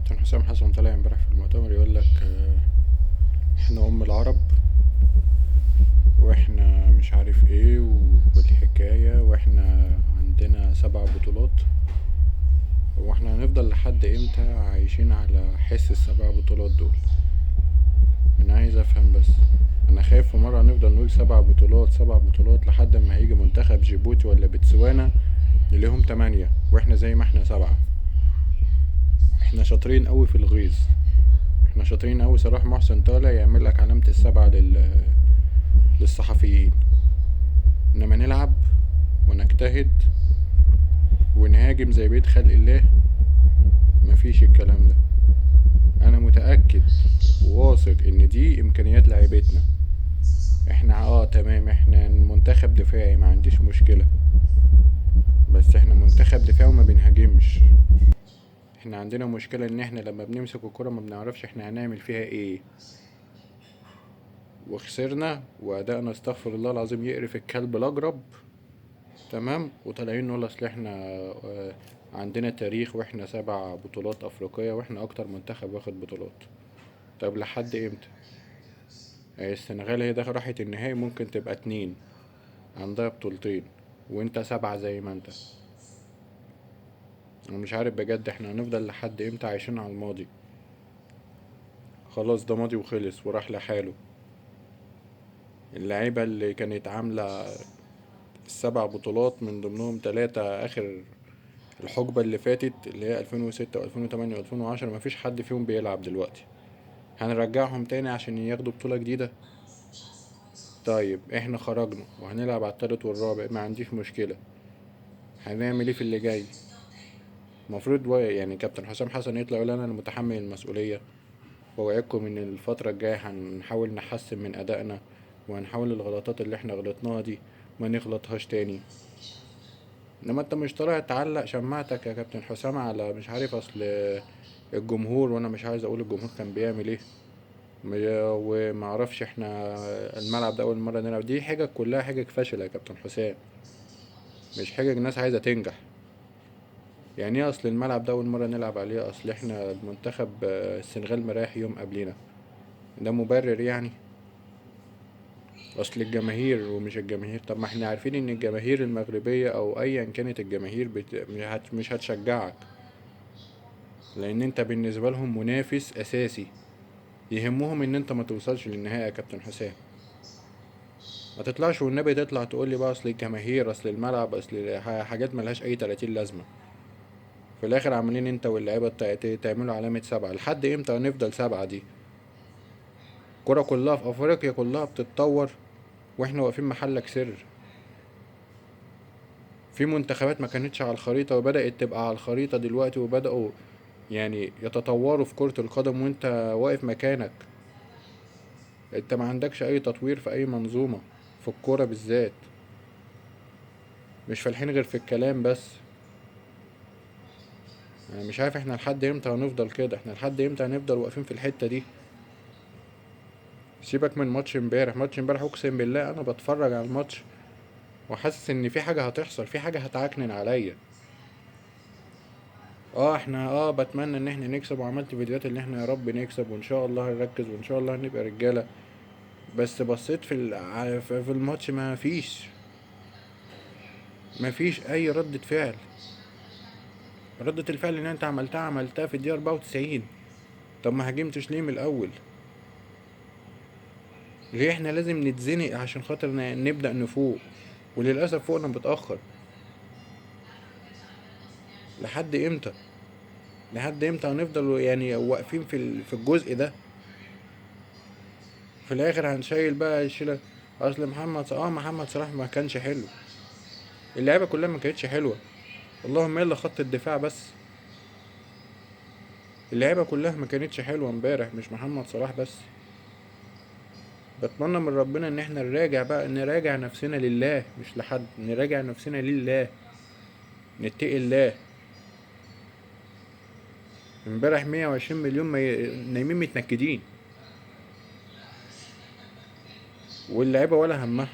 كابتن حسام حسن طلع امبارح في المؤتمر يقول لك احنا العرب، واحنا مش عارف ايه والحكاية، واحنا عندنا 7 بطولات. واحنا هنفضل لحد امتى عايشين على حس ال7 بطولات دول؟ انا عايز افهم بس. انا خايف في مرة هنفضل نقول 7 بطولات 7 بطولات لحد ما هيجي منتخب جيبوتي ولا بتسوانا نلاقيهم 8 واحنا زي ما احنا 7. احنا شاطرين قوي في الغيظ، احنا شاطرين قوي. صلاح محسن طالع يعمل لك علامة ال7 للصحفيين، انما نلعب ونجتهد ونهاجم زي بيت خلق الله مفيش الكلام ده. انا متأكد وواثق ان دي امكانيات لعيبتنا. احنا تمام، احنا منتخب دفاعي ما عنديش مشكلة، بس احنا منتخب دفاعي وما بنهاجمش. احنا عندنا مشكلة ان احنا لما بنمسك الكرة ما بنعرفش احنا هنعمل فيها ايه، وخسرنا وادائنا استغفر الله العظيم يقرف الكلب الاجرب. تمام، وطالعين نقول اصل احنا عندنا تاريخ واحنا 7 بطولات افريقية واحنا اكتر منتخب واخد بطولات. طب لحد امتى؟ السنغال هي داخل راحت النهائي ممكن تبقى 2، عندها بطولتين، وانت 7 زي ما انت. انا مش عارف بجد احنا هنفضل لحد امتى عايشين على الماضي؟ خلاص ده ماضي وخلص وراح لحاله. اللعيبة اللي كانت عاملة ال7 بطولات من ضمنهم 3 اخر الحقبة اللي فاتت اللي هي 2006 و2008 و2010 مفيش حد فيهم بيلعب دلوقتي. هنرجعهم تاني عشان ياخدوا بطولة جديدة؟ طيب احنا خرجنا وهنلعب على التالت والرابع، ما عنديش مشكلة. هنعمل ايه في اللي جاي؟ المفروض يعني كابتن حسام حسن يطلع يقول انا المتحمل المسؤولية، ووعدكم ان الفترة الجاية هنحاول نحسن من ادائنا، وهنحاول الغلطات اللي احنا غلطناها دي ما نغلطهاش تاني. انما انت مش طالع تعلق شماعتك يا كابتن حسام على مش عارف اصل الجمهور، وانا مش عايز اقول الجمهور كان بيعمل ايه، وما اعرفش احنا الملعب ده اول مره نلعب. دي حجج كلها حجج فشل يا كابتن حسام، مش حجج ناس عايزه تنجح. يعني ايه اصل الملعب ده اول مره نلعب عليه؟ اصل احنا المنتخب السنغال مريح يوم قبلنا، ده مبرر يعني؟ اصل الجماهير ومش الجماهير. طب ما احنا عارفين ان الجماهير المغربيه او ايا كانت الجماهير مش هتشجعك، لان انت بالنسبه لهم منافس اساسي، يهمهم ان انت ما توصلش للنهايه يا كابتن حسام. ما تطلعش والنبي تطلع تقول لي بقى اصل الجماهير اصل الملعب اصل حاجات ملهاش اي 30 لازمه. في الاخر عاملين انت واللعيبه تعملوا علامه 7. لحد امتى هنفضل 7 دي؟ الكرة كلها في افريقيا كلها بتتطور واحنا واقفين محلك سر. في منتخبات ما كانتش على الخريطه وبدات تبقى على الخريطه دلوقتي، وبداوا يعني يتطوروا في كرة القدم وانت واقف مكانك. انت ما عندكش اي تطوير في اي منظومه في الكوره بالذات، مش فالحين غير في الكلام بس. انا مش عارف احنا لحد امتى هنفضل كده، احنا لحد امتى هنفضل واقفين في الحتة دي؟ سيبك من ماتش امبارح، ماتش امبارح اقسم بالله انا بتفرج على الماتش وحاسس ان في حاجة هتحصل، في حاجة هتعكنن عليا. احنا بتمنى ان احنا نكسب، وعملت فيديوهات ان احنا يا رب نكسب وان شاء الله هنركز وان شاء الله هنبقى رجالة. بس بصيت في الماتش ما فيش اي ردة فعل. ردة الفعل اللي انت عملتها في الدقيقة 94. طب ما هاجمتش ليه من الاول؟ ليه احنا لازم نتزنق عشان خاطر نبدأ نفوق؟ وللأسف فوقنا متأخر. لحد امتى؟ لحد امتى هنفضل يعني واقفين في الجزء ده؟ في الاخر هنشيل بقى الشيلة. اصل محمد صلاح ما كانش حلو، اللعيبة كلها ما كانتش حلوة، اللهم الا خط الدفاع بس. اللعيبة كلها ما كانتش حلوة امبارح، مش محمد صلاح بس. بتمنى من ربنا ان احنا نراجع نفسنا لله، مش لحد، نراجع نفسنا لله، نتقي الله. امبارح 120 مليون نايمين متنكدين، واللعيبة ولا همها.